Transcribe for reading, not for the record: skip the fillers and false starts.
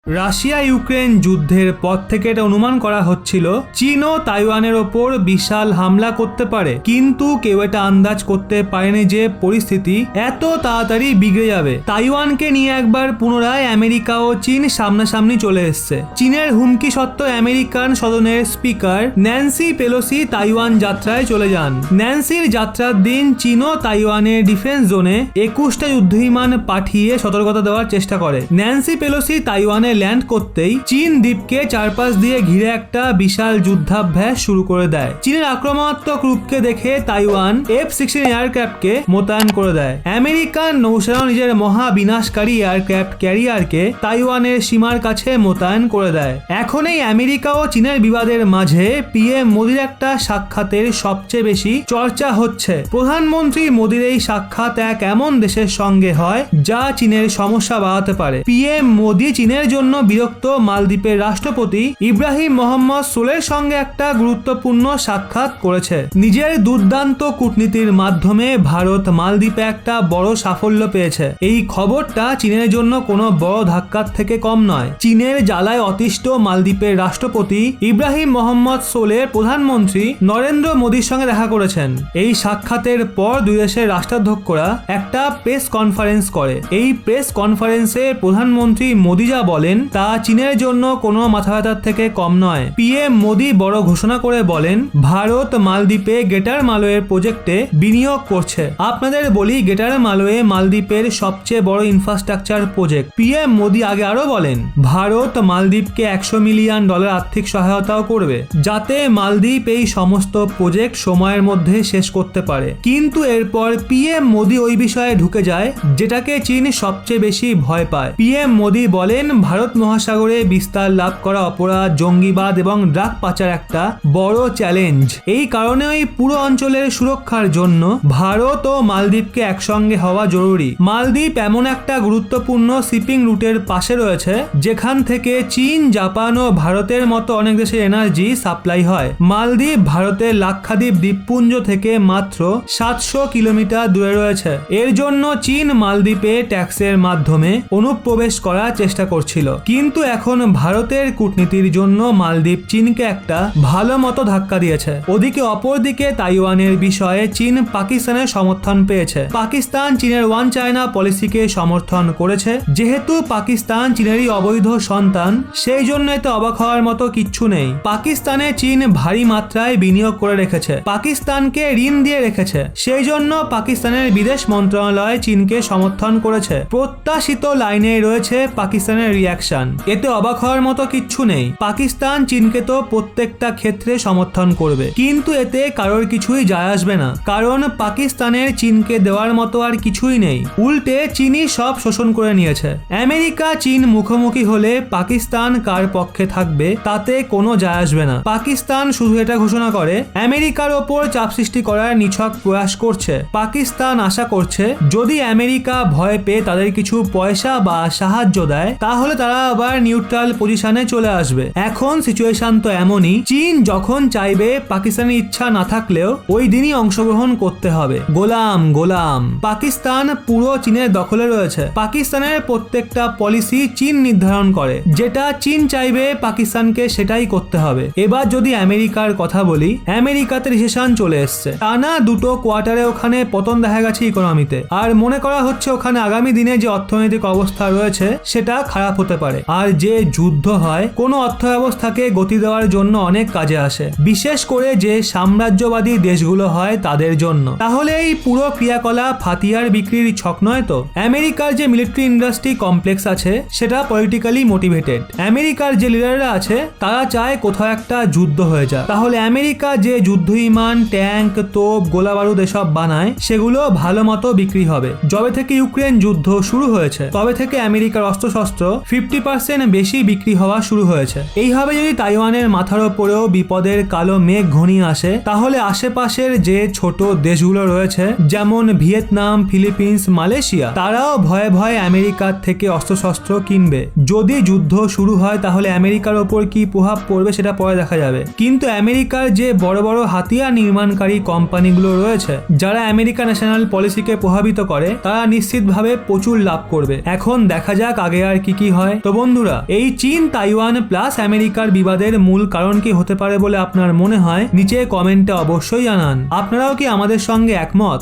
Russia Ukraine যুদ্ধের পর থেকে এটা অনুমান করা হচ্ছিল চীনও তাইওয়ানের ওপর বিশাল হামলা করতে পারে, কিন্তু কেউ এটা আন্দাজ করতে পারেনি যে পরিস্থিতি এত তাড়াতাড়ি বিগড়ে যাবে। তাইওয়ানকে নিয়ে একবার পুনরায় আমেরিকা ও চীন সামনাসামনি চলে এসছে। চীনের হুমকি সত্ত্বেও আমেরিকান সদনের স্পিকার ন্যান্সি পেলোসি তাইওয়ান যাত্রায় চলে যান। ন্যান্সির যাত্রার দিন চীনও তাইওয়ানের ডিফেন্স জোনে 21টা যুদ্ধবিমান পাঠিয়ে সতর্কতা দেওয়ার চেষ্টা করে। ন্যান্সি পেলোসি তাইওয়ানে ল্যান্ড করতেই চীন দ্বীপকে চারপাশ দিয়ে ঘিরে একটা বিশাল যুদ্ধাভ্যাস শুরু করে দেয়। চীনের আক্রমণাত্মক রূপকে দেখে তাইওয়ান F-16 এয়ারক্রাফটকে মোতায়েন করে দেয়। আমেরিকান নৌসেনাও নিজের মহা বিনাশকারী এয়ারক্রাফট ক্যারিয়ারকে তাইওয়ানের সীমার কাছে মোতায়েন করে দেয়। এখন এই আমেরিকা ও চীনের বিবাদের মাঝে PM মোদির একটা সাক্ষাতের সবচেয়ে বেশি চর্চা হচ্ছে। প্রধানমন্ত্রী মোদির এই সাক্ষাৎ এক এমন দেশের সঙ্গে হয় যা চীনের সমস্যা বাড়াতে পারে। PM মোদি চীনের জন্য বিরক্ত মালদ্বীপের রাষ্ট্রপতি ইব্রাহিম মোহাম্মদ সোলের সঙ্গে একটা গুরুত্বপূর্ণ সাক্ষাৎ করেছে। নিজের দুর্দান্ত কূটনীতির মাধ্যমে ভারত মালদ্বীপে একটা বড় সাফল্য পেয়েছে। এই খবরটা চীনের জন্য কোনো বড় ধাক্কার থেকে কম নয়। চীনের জ্বালায় অতিষ্ঠ মালদ্বীপের রাষ্ট্রপতি ইব্রাহিম মোহাম্মদ সোলের প্রধানমন্ত্রী নরেন্দ্র মোদীর সঙ্গে দেখা করেছেন। এই সাক্ষাতের পর দুই দেশের রাষ্ট্রাধ্যক্ষরা একটা প্রেস কনফারেন্স করে। এই প্রেস কনফারেন্সে প্রধানমন্ত্রী মোদী যা বলেন তা চীনের জন্য কোনো মাথা ব্যথার থেকে কম নয়। PM মোদী বড় ঘোষণা করে বলেন, ভারত মালদ্বীপে গ্রেটার মালওয়ের প্রজেক্টে বিনিয়োগ করছে। আপনাদের বলি, গ্রেটার মালওয়ে মালদ্বীপের সবচেয়ে বড় ইনফ্রাস্ট্রাকচার প্রজেক্ট। PM মোদী আগে আরো বলেন, ভারত মালদ্বীপকে $100 মিলিয়ন আর্থিক সহায়তাও করবে, যাতে মালদ্বীপ এই সমস্ত প্রজেক্ট সময়ের মধ্যে শেষ করতে পারে। কিন্তু এরপর PM মোদী ওই বিষয়ে ঢুকে যায় যেটাকে চীন সবচেয়ে বেশি ভয় পায়। PM মোদী বলেন, ভারত মহাসাগরে বিস্তার লাভ করা অপরাধ, জঙ্গিবাদ এবং ড্রাগ পাচার একটা বড় চ্যালেঞ্জ। এই কারণে ওই পুরো অঞ্চলের সুরক্ষার জন্য ভারত ও মালদ্বীপকে একসঙ্গে হওয়া জরুরি। মালদ্বীপ এমন একটা গুরুত্বপূর্ণ শিপিং রুটের পাশে রয়েছে যেখান থেকে চীন, জাপান ও ভারতের মতো অনেক দেশের এনার্জি সাপ্লাই হয়। মালদ্বীপ ভারতের লাক্ষাদ্বীপ দ্বীপপুঞ্জ থেকে মাত্র 700 কিলোমিটার দূরে রয়েছে। এর জন্য চীন মালদ্বীপে ট্যাক্সের মাধ্যমে অনুপ্রবেশ করার চেষ্টা করছিল, কিন্তু এখন ভারতের কূটনীতির জন্য মালদ্বীপ চীনকে একটা ভালো মতো ধাক্কা দিয়েছে। ওদিকে অপরদিকে তাইওয়ানের বিষয়ে চীন পাকিস্তানের সমর্থন পেয়েছে। পাকিস্তান চীনের ওয়ান চায়না পলিসিকে সমর্থন করেছে। যেহেতু পাকিস্তান চীনেরই অবৈধ সন্তান, সেই জন্য এতে অবাক হওয়ার মতো কিচ্ছু নেই। পাকিস্তানে চীন ভারী মাত্রায় বিনিয়োগ করে রেখেছে, পাকিস্তানকে ঋণ দিয়ে রেখেছে। সেই জন্য পাকিস্তানের বিদেশ মন্ত্রণালয় চীনকে সমর্থন করেছে। প্রত্যাশিত লাইনে রয়েছে পাকিস্তানের রিয়াকশন। এতে অবাক হওয়ার মতো কিচ্ছু নেই। পাকিস্তান চীনকে তো প্রত্যেকটা ক্ষেত্রে সমর্থন করবে, কিন্তু এতে কারোর কিছুই যায় আসবে না, কারণ পাকিস্তানের চীনকে দেওয়ার মতো আর কিছুই নেই। উল্টে চীনই সব শোষণ করে নিয়েছে। আমেরিকা চীন মুখোমুখি হলে পাকিস্তান কার পক্ষে থাকবে তাতে কোনো যায় আসবে না। পাকিস্তান শুধু এটা ঘোষণা করে আমেরিকার ওপর চাপ সৃষ্টি করার নিছক প্রয়াস করছে। পাকিস্তান আশা করছে যদি আমেরিকা ভয় পেয়ে তাদের কিছু পয়সা বা সাহায্য দেয় তাহলে তারা আবার নিউট্রাল পজিশনে চলে আসবে। এখন সিচুয়েশন তো এমনই, চীন যখন চাইবে পাকিস্তানের ইচ্ছা না থাকলেও ওই দিনই অংশগ্রহণ করতে হবে। গোলাম গোলাম পাকিস্তান পুরো চীনের দখলে রয়েছে। পাকিস্তানের প্রত্যেকটা পলিসি চীন নির্ধারণ করে, যেটা চীন চাইবে পাকিস্তানকে সেটাই করতে হবে। এবার যদি আমেরিকার কথা বলি, আমেরিকাতে রিসেশন চলে এসছে। টানা দুটো কোয়ার্টারে ওখানে পতন দেখা গেছে ইকোনমিতে, আর মনে করা হচ্ছে ওখানে আগামী দিনে যে অর্থনৈতিক অবস্থা রয়েছে সেটা খারাপ হতে পারে। আর যে যুদ্ধ হয় কোনো অর্থ ব্যবস্থাকে গতি দেওয়ার জন্য অনেক কাজে আসে, বিশেষ করে যে সাম্রাজ্যবাদী দেশগুলো হয় তাদের জন্য। তাহলে এই পুরো ক্রিয়াকলাপ হাতিয়ার বিক্রির ছক নয় তো? আমেরিকার যে মিলিটারি ইন্ডাস্ট্রি কমপ্লেক্স আছে সেটা পলিটিক্যালি মোটিভেটেড। আমেরিকার যে লিডাররা আছে তারা চায় কোথাও একটা যুদ্ধ হয়ে যায়। তাহলে আমেরিকা যে যুদ্ধ বিমান, ট্যাঙ্ক, তোপ, গোলা বারুদ এসব বানায় সেগুলো ভালো মতো বিক্রি হবে। যবে থেকে ইউক্রেন যুদ্ধ শুরু হয়েছে তবে থেকে আমেরিকার অস্ত্রশস্ত্র 50% বেশি বিক্রি হওয়া শুরু হয়েছে। এইভাবে যদি তাইওয়ানের মাথার ওপরেও বিপদের কালো মেঘ ঘনিয়ে আসে তাহলে আশেপাশের যে ছোট দেশগুলো রয়েছে যেমন ভিয়েতনাম, ফিলিপিন্স, মালয়েশিয়া, তারাও ভয়ে ভয়ে আমেরিকার থেকে অস্ত্রশস্ত্র কিনবে। যদি যুদ্ধ শুরু হয় তাহলে আমেরিকার ওপর কি প্রভাব পড়বে সেটা পরে দেখা যাবে। কিন্তু আমেরিকার যে বড় বড় হাতিয়ার নির্মাণকারী কোম্পানিগুলো রয়েছে যারা আমেরিকা ন্যাশনাল পলিসিকে প্রভাবিত করে তারা নিশ্চিতভাবে প্রচুর লাভ করবে। এখন দেখা যাক আগে আর কি হয়। হয়। তো বন্ধুরা, এই চীন তাইওয়ান প্লাস আমেরিকার বিবাদের মূল কারণ কি হতে পারে বলে আপনার মনে হয় নিচে কমেন্টে অবশ্যই জানান। আপনারাও কি আমাদের সঙ্গে একমত?